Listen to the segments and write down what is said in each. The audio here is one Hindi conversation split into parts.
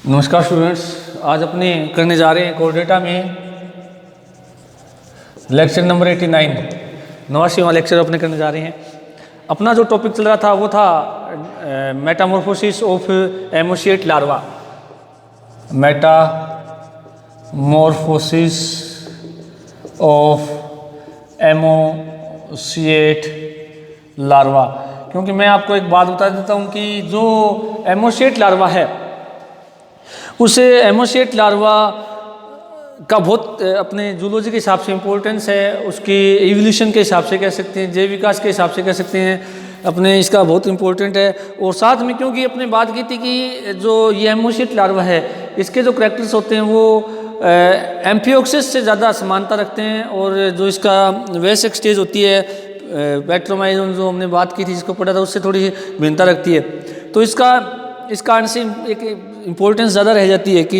नमस्कार स्टूडेंट्स, आज अपने करने जा रहे हैं कोर्डेटा में लेक्चर नंबर 89 89वां लेक्चर अपने करने जा रहे हैं। अपना जो टॉपिक चल रहा था वो था metamorphosis of amoshiate larva. Metamorphosis of amoshiate larva. क्योंकि मैं आपको एक बात बता देता हूँ कि जो एमोशिएट लार्वा है उस एमोशिएट लार्वा का बहुत अपने जूलॉजी के हिसाब से इम्पोर्टेंस है, उसकी इवोल्यूशन के हिसाब से कह सकते हैं, जैव विकास के हिसाब से कह सकते हैं, अपने इसका बहुत इम्पोर्टेंट है। और साथ में क्योंकि अपने बात की थी कि जो ये एमोशिएट लार्वा है इसके जो करैक्टर्स होते हैं वो एम्फियोक्सिस से ज़्यादा समानता रखते हैं, और जो इसका वेसिक स्टेज होती है पैट्रोमाइजोन जो हमने बात की थी जिसको पढ़ा था उससे थोड़ी भिन्नता रखती है। तो इस कारण से एक इम्पोर्टेंस ज़्यादा रह जाती है कि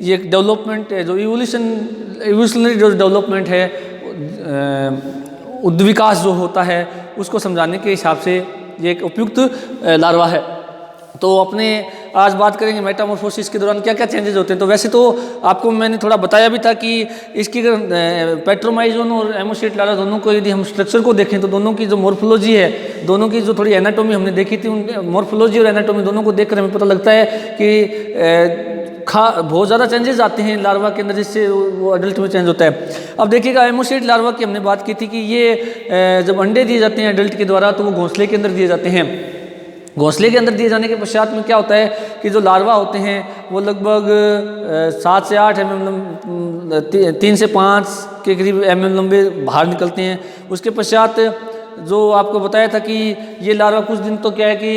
ये एक डेवलपमेंट है, जो इवोल्यूशनरी जो डेवलपमेंट है, उद्विकास जो होता है उसको समझाने के हिसाब से ये एक उपयुक्त लार्वा है। तो अपने आज बात करेंगे मेटामॉर्फोसिस के दौरान क्या क्या चेंजेस होते हैं। तो वैसे तो आपको मैंने थोड़ा बताया भी था कि इसकी पैट्रोमाइजोन और एमोशिएट लार्वा दोनों को यदि हम स्ट्रक्चर को देखें तो दोनों की जो मॉर्फोलॉजी है, दोनों की जो थोड़ी एनाटॉमी हमने देखी थी, उन मॉर्फोलॉजी और एनाटॉमी दोनों को देखकर हमें पता लगता है कि बहुत ज़्यादा चेंजेस आते हैं लार्वा के अंदर, जिससे वो अडल्ट में चेंज होता है। अब देखिएगा एमोशिएट लार्वा की हमने बात की थी कि ये जब अंडे दिए जाते हैं अडल्ट के द्वारा तो वो घोंसले के अंदर दिए जाते हैं। घोंसले के अंदर दिए जाने के पश्चात में क्या होता है कि जो लार्वा होते हैं वो लगभग 7 से 8 mm 3 से 5 के करीब mm लंबे बाहर निकलते हैं। उसके पश्चात जो आपको बताया था कि ये लार्वा कुछ दिन तो क्या है कि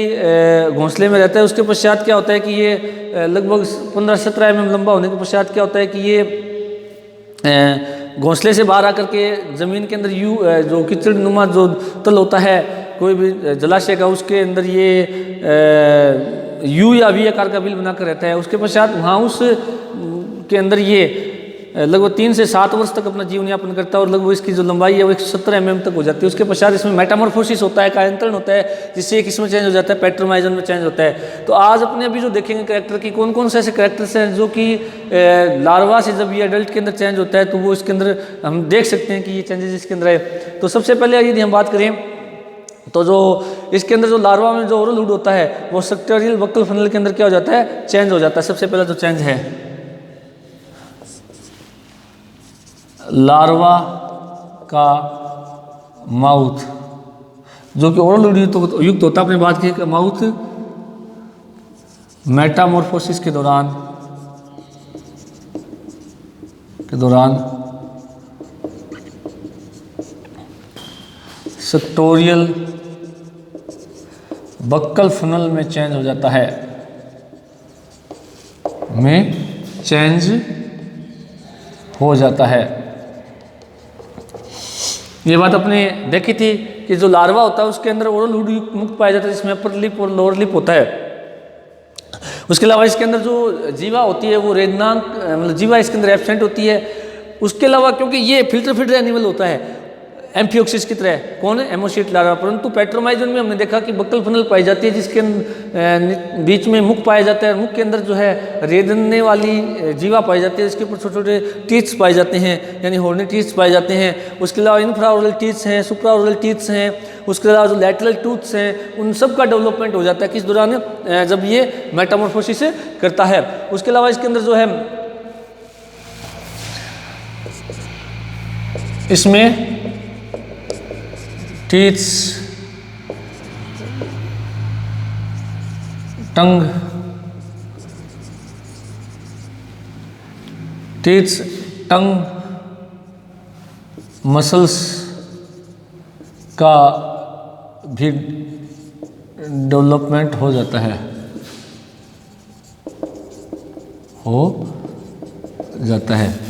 घोंसले में रहता है। उसके पश्चात क्या होता है कि ये लगभग 15-17 mm लंबा होने के पश्चात क्या होता है कि ये घोंसले से बाहर आकर के ज़मीन के अंदर जो कीचड़ नुमा जो तल होता है कोई भी जलाशय का, उसके अंदर ये यू या वी आकार का बिल बनाकर रहता है। उसके पश्चात वहाँ उस के अंदर ये लगभग 3 से 7 वर्ष तक अपना जीवन यापन करता है, और लगभग इसकी जो लंबाई है वो 170 mm तक हो जाती है। उसके पश्चात इसमें मेटामॉर्फोसिस होता है, कायांतरण होता है, जिससे एक इसमें चेंज हो जाता है, पैट्रोमाइजन में चेंज होता है। तो आज अपने अभी जो देखेंगे कैरेक्टर की कौन कौन से ऐसे कैरेक्टर्स हैं जो कि लार्वा से जब ये अडल्ट के अंदर चेंज होता है तो वो इसके अंदर हम देख सकते हैं कि ये चेंजेस इसके अंदर है। तो सबसे पहले यदि हम बात करें तो जो इसके अंदर जो लार्वा में जो ओरल हुड होता है वो सेक्टोरियल बक्कल फनल के अंदर क्या हो जाता है, चेंज हो जाता है। सबसे पहला जो चेंज है लार्वा का माउथ जो कि ओरल हुड युक्त होता है। अपने बात की माउथ मेटामॉर्फोसिस के दौरान सेक्टोरियल बक्कल फनल में चेंज हो जाता है, ये बात अपने देखी थी कि जो लार्वा होता है उसके अंदर ओरल हुड मुक्त पाया जाता है, जिसमें अपर लिप और लोअर लिप होता है। उसके अलावा इसके अंदर जो जीवा होती है वो रेदनांक मतलब जीवा इसके अंदर एब्सेंट होती है। उसके अलावा क्योंकि ये फिल्टर एनिमल होता है एम्फियोक्सिस की तरह, कौन है, एमोशिएट लार्वा, परंतु पैट्रोमाइजोन में हमने देखा कि बक्कल फनल पाई जाती है जिसके बीच में मुख पाया जाता है। मुख के अंदर जो है रेदने वाली जीवा पाई जाती है, इसके ऊपर छोटे छोटे टीथ्स पाए जाते हैं, यानी हॉर्नी टीथ्स पाए जाते हैं। उसके अलावा इंफ्राओरल टीथ्स हैं, सुप्राओरल टीथ्स हैं। उसके अलावा जो लैटरल टूथ्स हैं उन सब का डेवलपमेंट हो जाता है किस दौरान, जब ये मेटामॉर्फोसिस करता है। उसके अलावा इसके अंदर जो है इसमें टीथ्स, टंग मसल्स का भी डेवलपमेंट हो जाता है,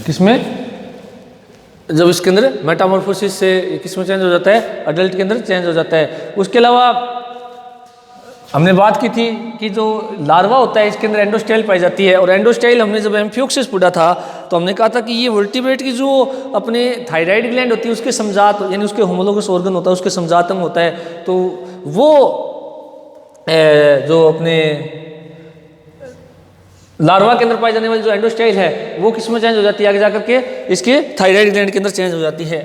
किसमें, जब इसके अंदर मेटामॉर्फोसिस से किसमें चेंज हो जाता है, अडल्ट के अंदर चेंज हो जाता है। उसके अलावा हमने बात की थी कि जो लार्वा होता है इसके अंदर एंडोस्टाइल पाई जाती है, और एंडोस्टाइल हमने जब एम्फियोक्सिस पढ़ा था तो हमने कहा था कि ये वर्टिब्रेट की जो अपने थायराइड ग्लैंड होती है उसके समजात यानी उसके होमोलोगस ऑर्गन होता है उसके समजात अंग होता है, तो वो जो अपने लार्वा के अंदर पाई जाने वाली जो एंडोस्टाइल है वो किस में चेंज हो जाती है आगे जाकर के, इसके थायराइड ग्लैंड के अंदर चेंज हो जाती है।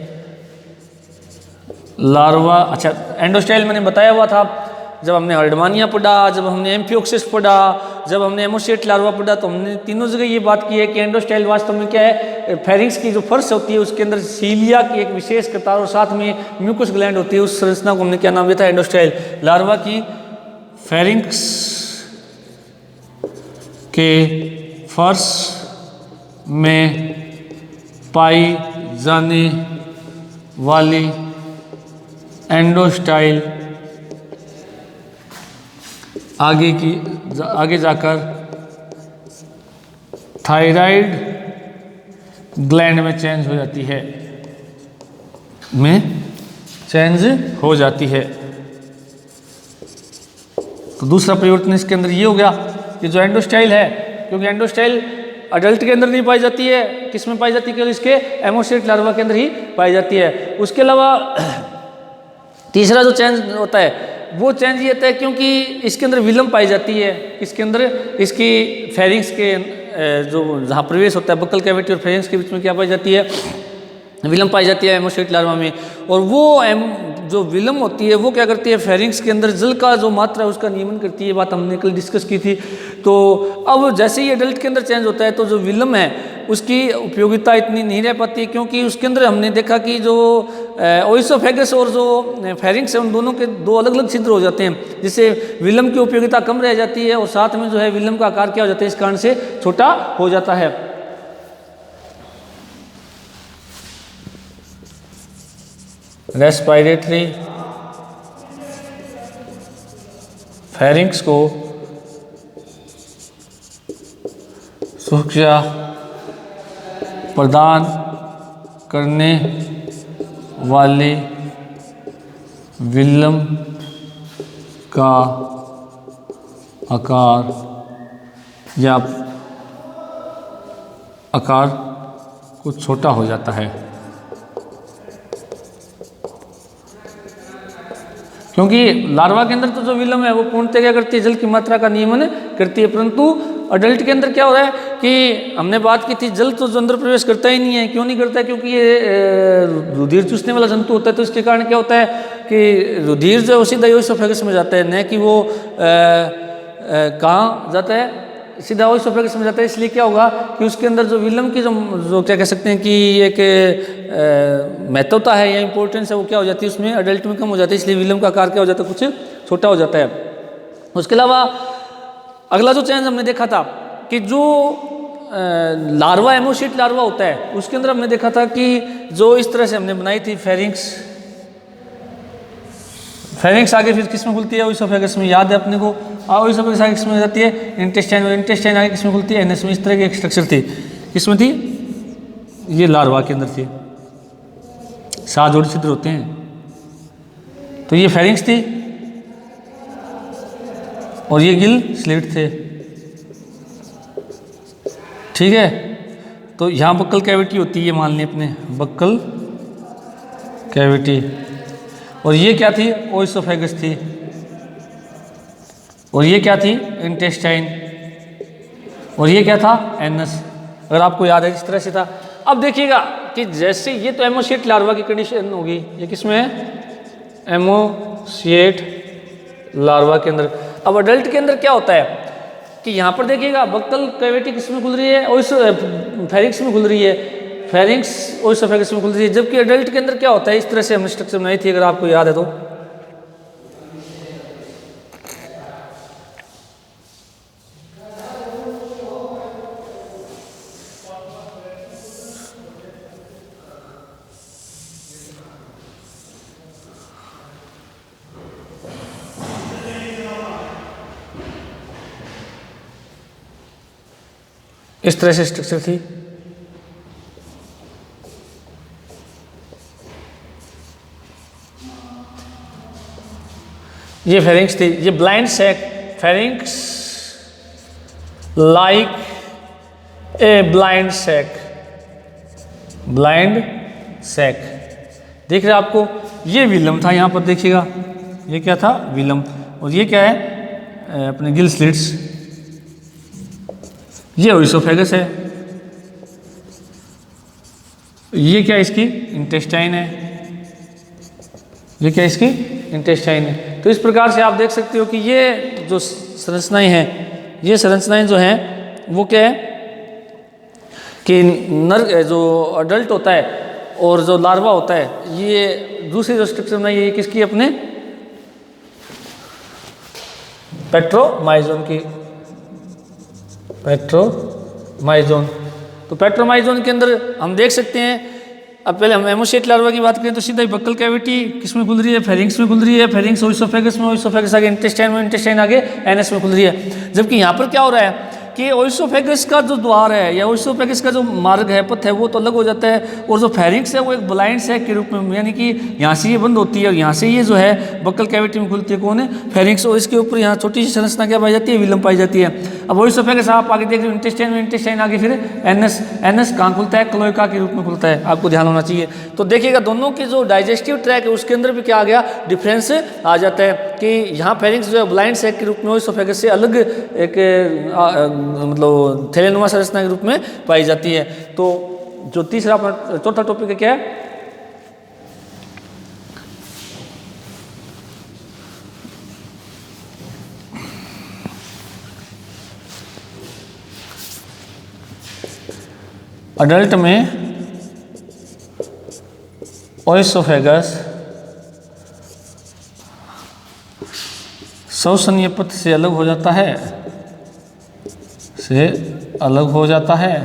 लार्वा, अच्छा एंडोस्टाइल मैंने बताया हुआ था जब हमने हर्डमानिया पढ़ा, जब हमने एम्फियोक्सिस पढ़ा, जब हमने एमोसिएट लार्वा पढ़ा, तो हमने तीनों जगह ये बात की है कि एंडोस्टाइल वास्तव में क्या है, फेरिंक्स की जो फर्श होती है उसके अंदर सीलिया की एक विशेष कतार और साथ में म्यूकस ग्लैंड होती है, उस संरचना को हमने क्या नाम दिया था, एंडोस्टाइल। लार्वा की फेरिंक्स के फर्श में पाई जाने वाली एंडोस्टाइल आगे जाकर थायराइड ग्लैंड में चेंज हो जाती है, तो दूसरा परिवर्तन इसके अंदर ये हो गया कि जो एंडोस्टाइल है, क्योंकि एंडोस्टाइल अडल्ट के अंदर नहीं पाई जाती है, किस में पाई जाती है, केवल इसके एमोसिएट लार्वा के अंदर ही पाई जाती है। उसके अलावा तीसरा जो चेंज होता है वो चेंज ये होता है क्योंकि इसके अंदर विलम पाई जाती है, इसके अंदर इसकी फेरिंग्स के जो जहाँ प्रवेश होता है बक्कल कैविटी और फेरिंग्स के बीच में क्या पाई जाती है, विलम पाई जाती है एमोसिएट लार्वा में। और वो जो विलम होती है वो क्या करती है, फेरिंग्स के अंदर जल का जो मात्रा है उसका नियमन करती है, बात हमने कल डिस्कस की थी। तो अब जैसे ही एडल्ट के अंदर चेंज होता है तो जो विलम है उसकी उपयोगिता इतनी नहीं रह पाती, क्योंकि उसके अंदर हमने देखा कि जो ओइसोफेगस और जो फेरिंग्स है उन दोनों के दो अलग अलग छिद्र हो जाते हैं, जिससे विलम की उपयोगिता कम रह जाती है और साथ में जो है विलम का आकार क्या हो जाता है, इस कारण से छोटा हो जाता है। रेस्पिरेटरी फेरिंग्स को सुरक्षा प्रदान करने वाले विलम का आकार या आकार कुछ छोटा हो जाता है, क्योंकि लार्वा के अंदर तो जो विलम है वो पूर्णतः क्या करती है, जल की मात्रा का नियमन करती है, परंतु अडल्ट के अंदर क्या हो रहा है कि हमने बात की थी जल तो जो अंदर प्रवेश करता ही नहीं है। क्यों नहीं करता है, क्योंकि ये रुधिर चूसने वाला जंतु होता है, तो इसके कारण क्या होता है कि रुधिर जो है सीधा ओइसोफेगस में जाता है, न कि वो कहाँ जाता है, सीधा ओइसोफेगस में जाता है। इसलिए क्या होगा कि उसके अंदर जो विलम की जो क्या कह सकते हैं कि एक महत्वता है या इंपॉर्टेंस है वो क्या हो जाती है, उसमें अडल्ट में कम हो जाती है, इसलिए विलम का आकार क्या हो जाता है, कुछ छोटा हो जाता है। उसके अलावा अगला जो चेंज हमने देखा था कि जो लार्वा एमोसिएट लार्वा होता है उसके अंदर हमने देखा था कि जो इस तरह से हमने बनाई थी फेरिंग्स आगे फिर किस में खुलती है, ओइसोफेगस में, याद है अपने को, ओइसोफेगस आगे किस में जाती है, इंटेस्टाइन, और इंटेस्टाइन आगे किस में खुलती है, एनएस में। इस तरह की एक स्ट्रक्चर थी, किस में थी, ये लार्वा के अंदर थी, 7 जोड़ी छिद्र होते हैं, तो ये फेरिंग्स थी और ये गिल स्लिट थे, ठीक है। तो यहाँ बक्कल कैविटी होती है, मान लें अपने बक्कल कैविटी, और ये क्या थी, ओइसोफेगस थी, और ये क्या थी, इंटेस्टाइन, और ये क्या था, एनस। अगर आपको याद है इस तरह से था। अब देखिएगा कि जैसे ये तो एमोसिएट लार्वा की कंडीशन होगी, ये किसमें है, एमोसिएट लार्वा के अंदर। अब अडल्ट के अंदर क्या होता है कि यहाँ पर देखिएगा बक्कल कैविटी किस में खुल रही है, फेरिंग्स में खुल रही है, फेरिंग्स ओइसोफेगस में खुल रही है, जबकि अडल्ट के अंदर क्या होता है, इस तरह से हमने स्ट्रक्चर बनाई थी, अगर आपको याद है तो। इस तरह से स्ट्रक्चर थी। ये फेरिंग्स थी, ये ब्लाइंड सैक, फेरिंग्स like a blind sac, blind sac देख रहे हैं आपको। ये विलम था, यहाँ पर देखिएगा, ये क्या था, विलम, और ये क्या है, अपने गिल स्लिट्स, ये ओइसोफेगस है, ये क्या इसकी इंटेस्टाइन है, ये क्या इसकी इंटेस्टाइन है। तो इस प्रकार से आप देख सकते हो कि ये जो संरचनाएं हैं, ये संरचनाएं जो हैं वो क्या है कि नर जो अडल्ट होता है और जो लार्वा होता है, ये दूसरी जो स्ट्रक्चर बनाई है किसकी, अपने पेट्रोमाइजोन की, पेट्रोमाइजोन। तो पेट्रोमाइजोन के अंदर हम देख सकते हैं, अब पहले हम एमोसिएट लार्वा की बात करें तो सीधा ही बक्कल कैविटी किस में खुल रही है, फेरिंक्स में खुल रही है, फेरिंक्स ओइसोफेगस में, ओइसोफेगस आगे इंटेस्टाइन में, इंटेस्टाइन आगे एनएस में खुल रही है। जबकि यहाँ पर क्या हो रहा है कि ओइसोफेगस का जो द्वार है या ओइसोफेगस का जो मार्ग है, पथ है, वो तो अलग हो जाता है, और जो फेरिंक्स है वो एक ब्लाइंड सैक के रूप में, यानी कि यहाँ से ये बंद होती है और यहाँ से ये जो है बक्कल कैविटी में खुलती है, कौन है, फेरिंक्स, और इसके ऊपर यहाँ छोटी सी संरचना क्या पाई जाती है, विलम पाई जाती है। अब ओइसोफेगस आप आगे देख रहे हो इंटेस्टाइन में, इंटेस्टाइन आगे फिर एनएस, एनएस कहाँ खुलता है, क्लोएका के रूप में खुलता है, आपको ध्यान होना चाहिए। तो देखिएगा दोनों के जो डाइजेस्टिव ट्रैक है उसके अंदर भी क्या आ गया, डिफरेंस आ जाता है कि यहाँ फेरिंक्स जो है ब्लाइंड सैक के रूप में ओइसोफेगस से अलग एक मतलब थैलेनुमा संरचना के रूप में पाई जाती है। तो जो तीसरा अपना चौथा टॉपिक है क्या है, अडल्ट में ओइसोफेगस श्वसनीय पथ से अलग हो जाता है, से अलग हो जाता है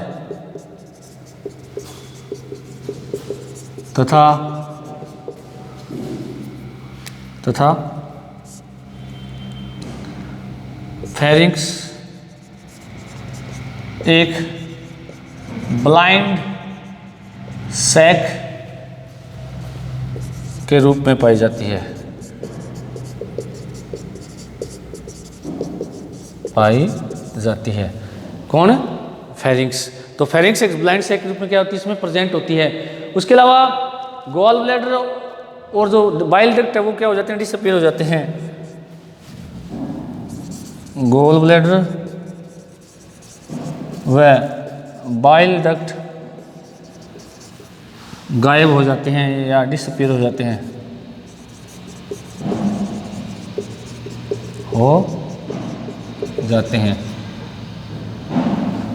तथा फेरिंक्स एक ब्लाइंड सैक के रूप में पाई जाती है, पाई जाती है। कौन, फेरिंक्स। तो फेरिंक्स एक ब्लाइंड सैक के रूप में क्या होती है, इसमें प्रेजेंट होती है। उसके अलावा गॉल ब्लैडर और जो बाइल डक्ट है वो क्या हो जाते हैं, डिसअपीयर हो जाते हैं। गॉल ब्लैडर व बाइल डक्ट गायब हो जाते हैं या डिसअपीयर हो जाते हैं, हो जाते हैं।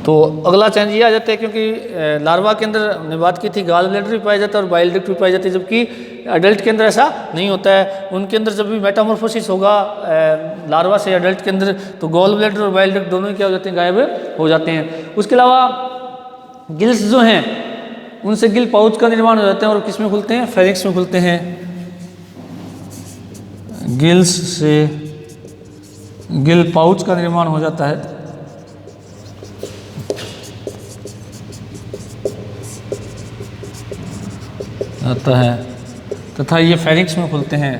तो अगला चेंज ये आ जाता है, क्योंकि लार्वा के अंदर हमने बात की थी गॉल ब्लैडर भी पाया जाता है और बाइल डक्ट भी पाई जाती है, जबकि अडल्ट के अंदर ऐसा नहीं होता है। उनके अंदर जब भी मेटामॉर्फोसिस होगा लार्वा से अडल्ट के अंदर, तो गॉल ब्लैडर और बाइल डक्ट दोनों क्या हो जाते हैं, गायब हो जाते हैं। उसके अलावा गिल्स जो हैं उनसे गिल पाउच का निर्माण हो जाता है, और किस में खुलते हैं, फेरिंक्स में खुलते हैं। गिल्स से गिल पाउच का निर्माण हो जाता है, तथा ये फेरिंक्स में खुलते हैं,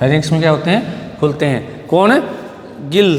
फेरिंक्स में क्या होते हैं, खुलते हैं। कौन है, गिल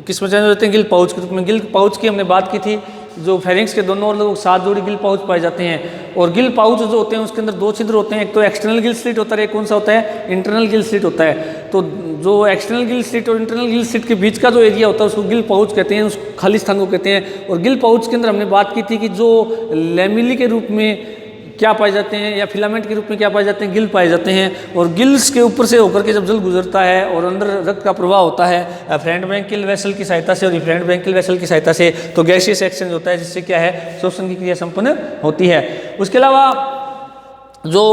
किस में चेंज होते हैं, गिल पाउच के रूप में। गिल पाउच की हमने बात की थी, जो फेरिंक्स के दोनों ओर 7 जोड़ी गिल पाउच पाए जाते हैं, और गिल पाउच जो होते हैं उसके अंदर 2 छिद्र होते हैं, एक तो एक्सटर्नल गिल स्लिट होता है, एक कौन सा होता है, इंटरनल गिल स्लिट होता है। तो जो एक्सटर्नल गिल स्लिट और इंटरनल गिल स्लिट के बीच का जो एरिया होता है उसको गिल पाउच कहते हैं, उस खाली स्थान को कहते हैं। और गिल पाउच के अंदर हमने बात की थी कि जो लैमिली के रूप में क्या पाए जाते हैं या फिलामेंट के रूप में क्या पाए जाते हैं, गिल पाए जाते हैं। और गिल्स के ऊपर से होकर के जब जल गुजरता है और अंदर रक्त का प्रवाह होता है एफरेंट ब्रैंकियल वेसल की सहायता से और इफरेंट ब्रैंकियल वेसल की सहायता से, तो गैसियस एक्सचेंज होता है, जिससे क्या है, श्वसन की क्रिया संपन्न होती है। उसके अलावा जो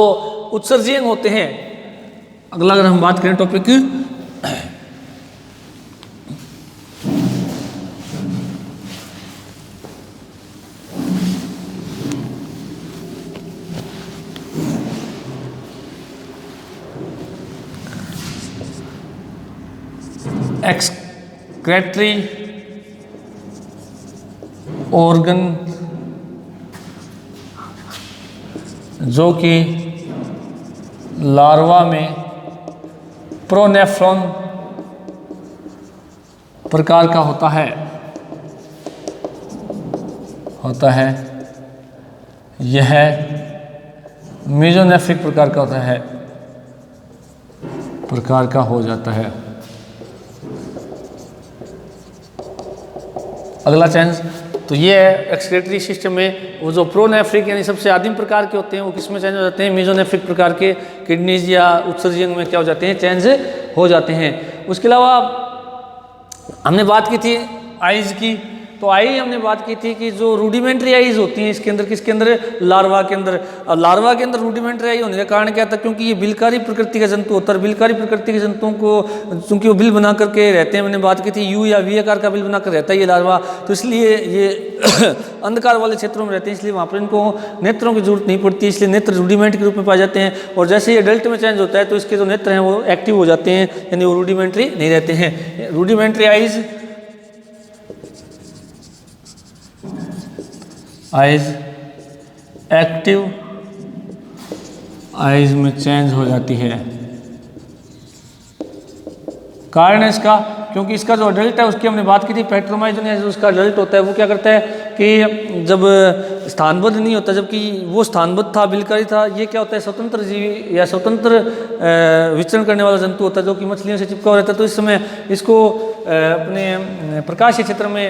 उत्सर्जन होते हैं, अगला अगर हम बात करें टॉपिक एक्सक्रेटरी ऑर्गन, जो कि लार्वा में प्रोनेफ्रॉन प्रकार का होता है, यह मेसोनेफ्रिक प्रकार का होता है, प्रकार का हो जाता है। अगला चेंज तो ये है एक्सक्रीटरी सिस्टम में वो जो प्रोनेफ्रिक यानी सबसे आदिम प्रकार के होते हैं वो किसमें चेंज हो जाते हैं, मेसोनेफ्रिक प्रकार के किडनीज या उत्सर्जी अंग में क्या हो जाते हैं, चेंज हो जाते हैं। उसके अलावा हमने बात की थी आइज की, तो आई हमने बात की थी कि जो रूडिमेंट्री आइज होती हैं इसके अंदर, किसके अंदर, लार्वा के अंदर। अब लार्वा के अंदर रूडिमेंट्री आई होने का कारण क्या था, क्योंकि ये बिलकारी प्रकृति का जंतु होता है। बिलकारी प्रकृति के जंतुओं को चूंकि वो बिल बना करके रहते हैं, मैंने बात की थी यू या वी आकार का बिल बनाकर रहता है ये लार्वा, तो इसलिए ये अंधकार वाले क्षेत्रों में रहते हैं, इसलिए वहाँ पर इनको नेत्रों की जरूरत नहीं पड़ती, इसलिए नेत्र रूडिमेंट के रूप में पाए जाते हैं। और जैसे ये अडल्ट में चेंज होता है तो इसके जो नेत्र हैं वो एक्टिव हो जाते हैं, यानी वो रूडिमेंट्री नहीं रहते हैं। रूडिमेंट्री आइज एक्टिव आइज में चेंज हो जाती है। कारण है इसका, क्योंकि इसका जो अडल्ट है उसकी हमने बात की थी पेट्रोमाइजोनिया, जो उसका अडल्ट होता है वो क्या करता है कि जब स्थानबद्ध नहीं होता, जबकि वो स्थानबद्ध था, बिलकारी था, ये क्या होता है स्वतंत्र जीवी या स्वतंत्र विचरण करने वाला जंतु होता है जो कि मछलियों से चिपका हुआ रहता है। तो इस समय इसको अपने प्रकाशीय क्षेत्र में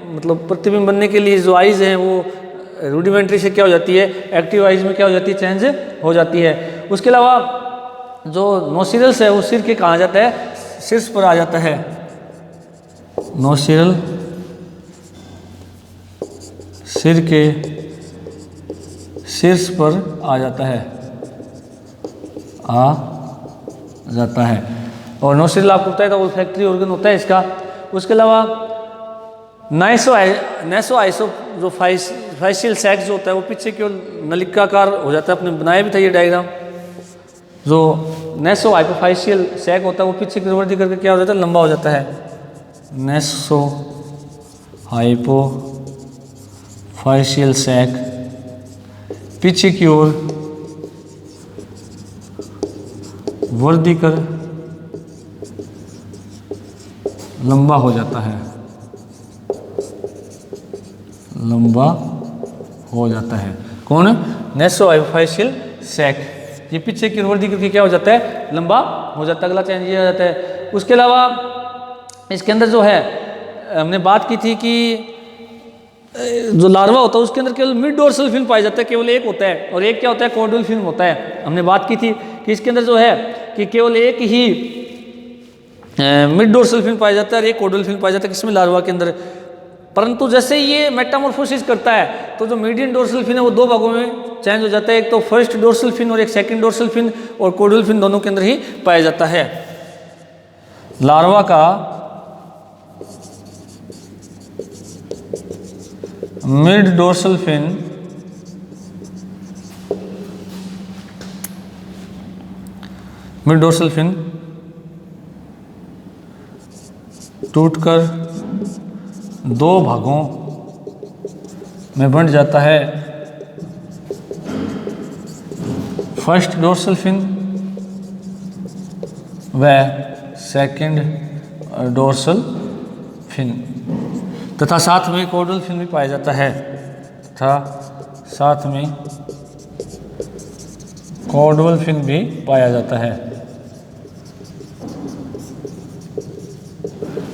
मतलब प्रतिबिंब बनने के लिए जो आइज हैं वो रूडिमेंट्री से क्या हो जाती है, एक्टिव आइज में क्या हो जाती है, चेंज हो जाती है। उसके अलावा जो नोसिरल्स है वो सिर के कहाँ जाता है, शीर्ष पर आ जाता है। नोसिरल सिर के शीर्ष पर आ जाता है, और नोसिरल आपको पता है तो ओल्फैक्टरी ऑर्गन होता है इसका। उसके अलावा नेसो आइसो जो फाइशियल सैक जो होता है वो पीछे की ओर नलिकाकार हो जाता है। आपने बनाया भी था ये डायग्राम, जो नेसो हाइपोफाइशियल सैक होता है वो पीछे की वृद्धि करके क्या हो जाता है, लंबा हो जाता है। नेसो हाइपोफाइशियल सैक पीछे की ओर वृद्धि कर लंबा हो जाता है, लंबा हो जाता है। कौन, नेसो हाइपोफाइशियल सैक, ये पीछे की वृद्धि करके क्या हो जाता है, लंबा हो जाता है। अगला चेंज ये हो जाता है। उसके अलावा इसके अंदर जो है हमने बात की थी कि जो लार्वा होता है उसके अंदर केवल मिड डोर्सल फिल्म पाया जाता है, केवल एक होता है, और एक क्या होता है, कॉर्डल फिल्म होता है। हमने बात की थी कि इसके अंदर जो है कि केवल एक ही मिड डोर्सल फिल्म पाया जाता है और एक कॉर्डल फिल्म पाया जाता है किसमें, लार्वा के अंदर। परंतु जैसे ये मेटामॉर्फोसिस करता है तो जो मीडियन डोर्सल फिन है वो दो भागों में चेंज हो जाता है, एक तो फर्स्ट डोर्सल फिन और एक सेकंड डोर्सल फिन, और कॉर्डल फिन दोनों के अंदर ही पाया जाता है। लार्वा का मिड डोर्सल फिन टूटकर दो भागों में बंट जाता है, फर्स्ट डोर्सल फिन व सेकंड डोर्सल फिन, तथा साथ में कॉर्डल फिन भी पाया जाता है, तथा साथ में कॉर्डल फिन भी पाया जाता है।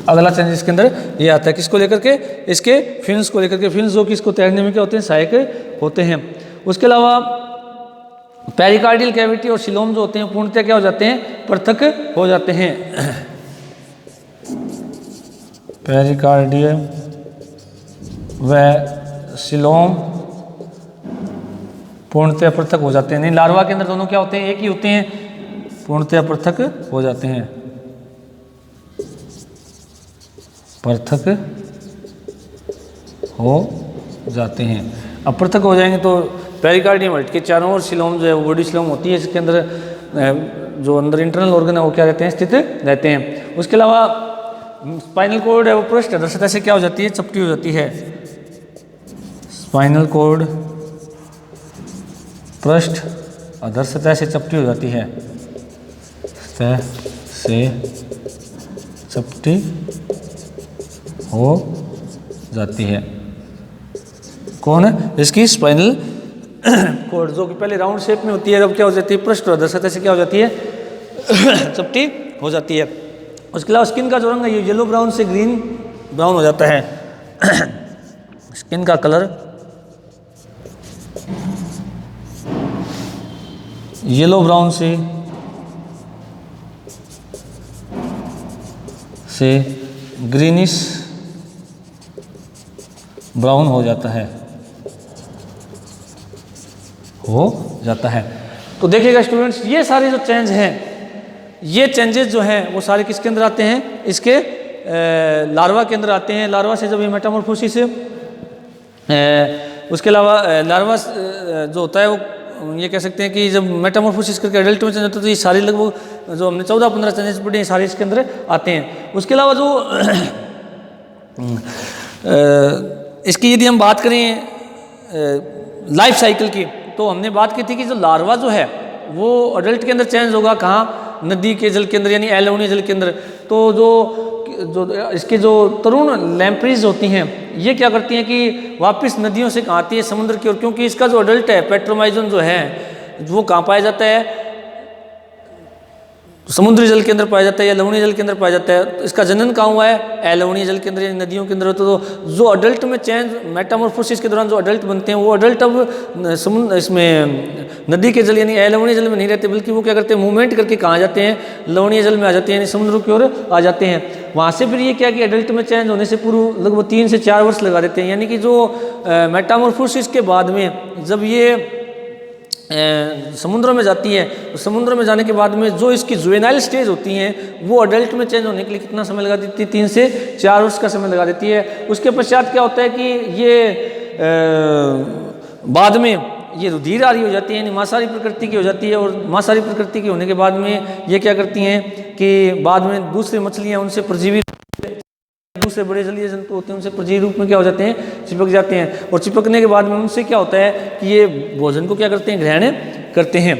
अगला चेंज इसके अंदर ये आता है, किसको लेकर के, इसके फिन्स को लेकर के। फिन्स जो कि इसको तैरने में क्या होते हैं, सहायक होते हैं। उसके अलावा पेरिकार्डियल कैविटी और सिलोम जो होते हैं पूर्णतः क्या हो जाते हैं, पृथक हो जाते हैं। पेरिकार्डियल व सिलोम पूर्णतः पृथक हो जाते हैं। नहीं, लार्वा के अंदर दोनों क्या होते हैं, एक ही होते हैं, पूर्णतः पृथक हो जाते हैं, पृथक हो जाते हैं। अब पृथक हो जाएंगे तो पेरिकार्डियम हट के चारों ओर सिलोम जो है वो बॉडी सिलोम होती है, इसके अंदर जो अंदर इंटरनल ऑर्गन है वो क्या रहते हैं, स्थित रहते हैं। उसके अलावा स्पाइनल कॉर्ड है वो पृष्ठ अधर से क्या हो जाती है, चपटी हो जाती है। स्पाइनल कॉर्ड पृष्ठ अधर सतह से चपटी हो जाती है, सतह से चपटी हो जाती है। कौन है, इसकी स्पाइनल कॉर्ड, जो कि पहले राउंड शेप में होती है, अब क्या हो जाती है, पृष्ठ अधर सतह से क्या हो जाती है, चपटी हो जाती है। उसके अलावा स्किन का जो रंग है ये येलो ब्राउन से ग्रीन ब्राउन हो जाता है। स्किन का कलर येलो ब्राउन से ग्रीनिश ब्राउन हो जाता है तो देखिएगा स्टूडेंट्स, ये सारे जो चेंज हैं, ये चेंजेस जो हैं वो सारे किसके अंदर आते हैं, इसके लार्वा के अंदर आते हैं। लार्वा से जब ये मेटामॉर्फोसिस, उसके अलावा लार्वा जो होता है वो ये कह सकते हैं कि जब मेटामॉर्फोसिस करके एडल्ट में चेंज होता है तो ये सारे लगभग जो हमने 14-15 चेंजेस पढ़े हैं सारे इसके अंदर आते हैं। उसके अलावा जो इसकी यदि हम बात करें लाइफ साइकिल की, तो हमने बात की थी कि जो लार्वा जो है वो अडल्ट के अंदर चेंज होगा कहाँ, नदी के जल के अंदर यानी एलोनी जल के अंदर। तो जो इसके जो तरुण लैम्प्रीज होती हैं ये क्या करती हैं कि वापस नदियों से कहाँ आती है, समुद्र की ओर, क्योंकि इसका जो अडल्ट है पेट्रोमाइजन जो है वो कहाँ पाया जाता है, समुद्री जल के अंदर पाया जाता है या लवणीय जल के अंदर पाया जाता है। तो इसका जनन कहाँ हुआ है, एलवणीय जल के अंदर यानी नदियों के अंदर। तो जो अडल्ट में चेंज मेटामॉर्फोसिस के दौरान जो अडल्ट बनते हैं वो अडल्ट अब समुद्र इसमें नदी के जल यानी एलवणीय जल में नहीं रहते, बल्कि वो क्या करते हैं मूवमेंट करके कहाँ जाते हैं, लवणीय जल में आ जाते हैं यानी समुद्र की ओर आ जाते हैं। वहाँ से फिर ये क्या कि अडल्ट में चेंज होने से पूर्व लगभग 3 से 4 वर्ष लगा देते हैं। यानी कि जो मेटामॉर्फोसिस के बाद में जब ये समुद्र में जाती है, तो समुद्र में जाने के बाद में जो इसकी जुवेनाइल स्टेज होती हैं वो अडल्ट में चेंज होने के लिए कितना समय लगा देती है, 3 से 4 वर्ष का समय लगा देती है। उसके पश्चात क्या होता है कि ये बाद में ये रुधिरारी हो जाती है यानी मांसाहारी प्रकृति की हो जाती है। और मांसाहारी प्रकृति की होने के बाद में ये क्या करती हैं कि बाद में दूसरी मछलियाँ उनसे परजीवी, दूसरे बड़े जलीय जंतु होते हैं उनसे परजीवी रूप में क्या हो जाते हैं, चिपक जाते हैं। और चिपकने के बाद में उनसे क्या होता है कि ये भोजन को क्या करते हैं, ग्रहण करते हैं।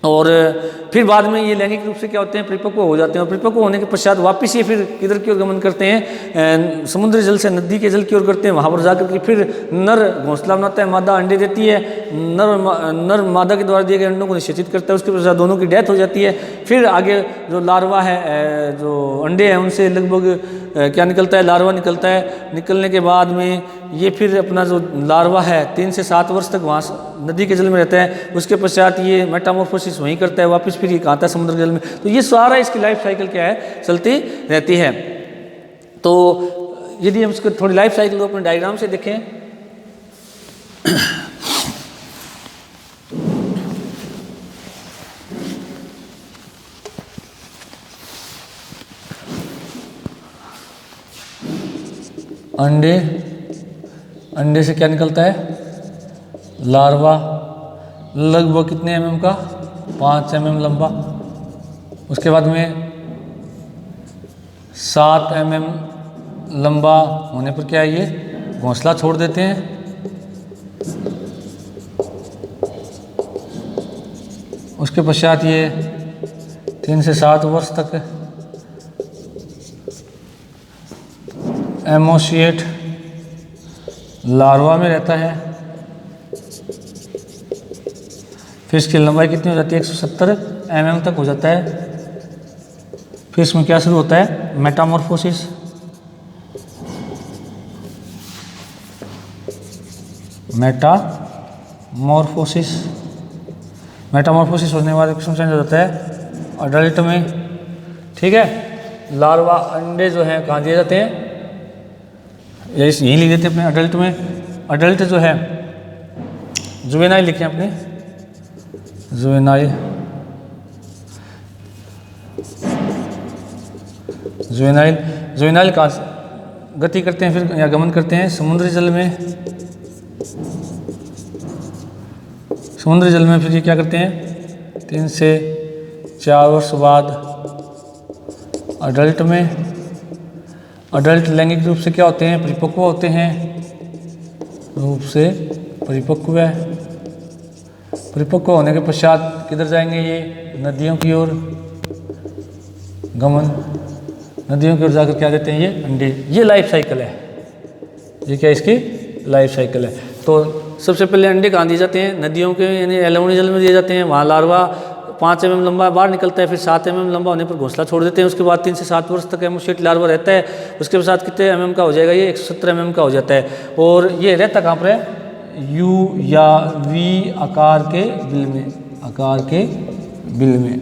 और फिर बाद में ये लैंगिक रूप से क्या होते हैं, परिपक्व हो जाते हैं। और परिपक्व होने के पश्चात वापस ये फिर किधर की ओर गमन करते हैं, समुद्री जल से नदी के जल की ओर करते हैं। वहाँ पर जाकर के फिर नर घोंसला बनाता है, मादा अंडे देती है, नर मादा के द्वारा दिए गए अंडों को निषेचित करता है। उसके पश्चात दोनों की डेथ हो जाती है। फिर आगे जो लार्वा है, जो अंडे हैं उनसे लगभग क्या निकलता है, लार्वा निकलता है। निकलने के बाद में ये फिर अपना जो लार्वा है 3 से 7 वर्ष तक वहाँ नदी के जल में रहता है। उसके पश्चात ये मेटामॉर्फोसिस वहीं करता है, वापस फिर ये कहाँ आता है, समुद्र जल में। तो ये सारा इसकी लाइफ साइकिल क्या है, चलती रहती है। तो यदि हम इसको थोड़ी लाइफ साइकिल को अपने डायग्राम से देखें, अंडे से क्या निकलता है, लार्वा लगभग कितने mm का, 5 mm लंबा। उसके बाद में 7 mm लंबा होने पर क्या है, ये घोंसला छोड़ देते हैं। उसके पश्चात ये 3 से 7 वर्ष तक एमोशिएट लार्वा में रहता है। फिर इसकी लंबाई कितनी हो जाती है, 170 mm तक हो जाता है। फिर इसमें क्या शुरू होता है, मेटामॉर्फोसिस। मेटामॉर्फोसिस होने के बाद किसमें चेंज हो जाता है, अडल्ट में। ठीक है, लार्वा अंडे जो हैं कहाँ दिए जाते हैं, यहीं लिख देते हैं अपने अडल्ट में। अडल्ट जो है जुवेनाइल लिखें अपने, जुवेनाइल का गति करते हैं फिर या गमन करते हैं समुद्री जल में। समुद्री जल में फिर ये क्या करते हैं, 3 से 4 वर्ष बाद अडल्ट में। अडल्ट लैंगिक रूप से क्या होते हैं, परिपक्व होते हैं, रूप से परिपक्व है। परिपक्व होने के पश्चात किधर जाएंगे, ये नदियों की ओर गमन, नदियों की ओर जाकर क्या देते हैं, ये अंडे। ये लाइफ साइकिल है, ये क्या इसकी लाइफ साइकिल है। तो सबसे पहले अंडे कहाँ दिए जाते हैं, नदियों के यानी एलवनी जल में दिए जाते हैं। वहाँ लार्वा 5 mm लंबा बाहर निकलता है, फिर 7 mm लंबा होने पर घोंसला छोड़ देते हैं। उसके बाद 3 से 7 वर्ष तक हेमोसीट लार्वा रहता है। उसके साथ कितने mm का हो जाएगा, ये 117 mm का हो जाता है। और ये रहता कहाँ पर है, U या V आकार के बिल में, आकार के बिल में।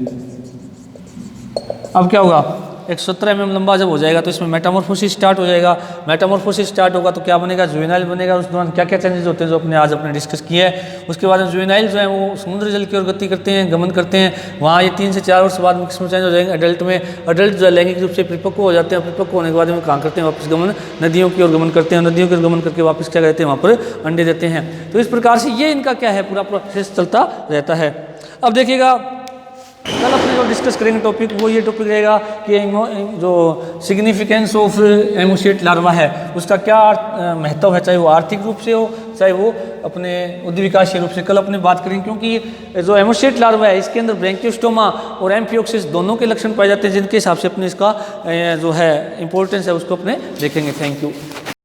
अब क्या होगा, 117 mm लंबा जब हो जाएगा तो इसमें मेटामॉर्फोसिस स्टार्ट हो जाएगा। मेटामॉर्फोसिस स्टार्ट होगा तो क्या बनेगा, जुवेनाइल बनेगा। उस दौरान क्या क्या चेंजेस होते हैं जो अपने डिस्कस किया है। उसके बाद जुवेनाइल जो है वो समुद्र जल की ओर गति करते हैं, गमन करते हैं। वहाँ ये 3 से 4 वर्ष बाद किस्म चेंज हो जाएंगे। अडल्ट में, अडल्ट जो है लैंगिक रूप से परिपक्व हो जाते हैं। परिपक्व होने के बाद में कहाँ करते हैं, वापस गमन नदियों की ओर गमन करते हैं। नदियों की ओर गमन करके वापस क्या कहते हैं, वहाँ पर अंडे देते हैं। तो इस प्रकार से ये इनका क्या है, पूरा प्रोसेस चलता रहता है। अब देखिएगा कल अपने जो डिस्कस करेंगे टॉपिक, वो ये टॉपिक रहेगा कि जो सिग्निफिकेंस ऑफ हेमोसीट लार्वा है उसका क्या महत्व है, चाहे वो आर्थिक रूप से हो, चाहे वो अपने उद्विकाशीय रूप से। कल अपने बात करेंगे, क्योंकि जो हेमोसीट लार्वा है इसके अंदर ब्रैंकियोस्टोमा और एम्फियोक्सिस दोनों के लक्षण पाए जाते हैं, जिनके हिसाब से अपने इसका जो है इंपॉर्टेंस है उसको अपने देखेंगे। Thank you.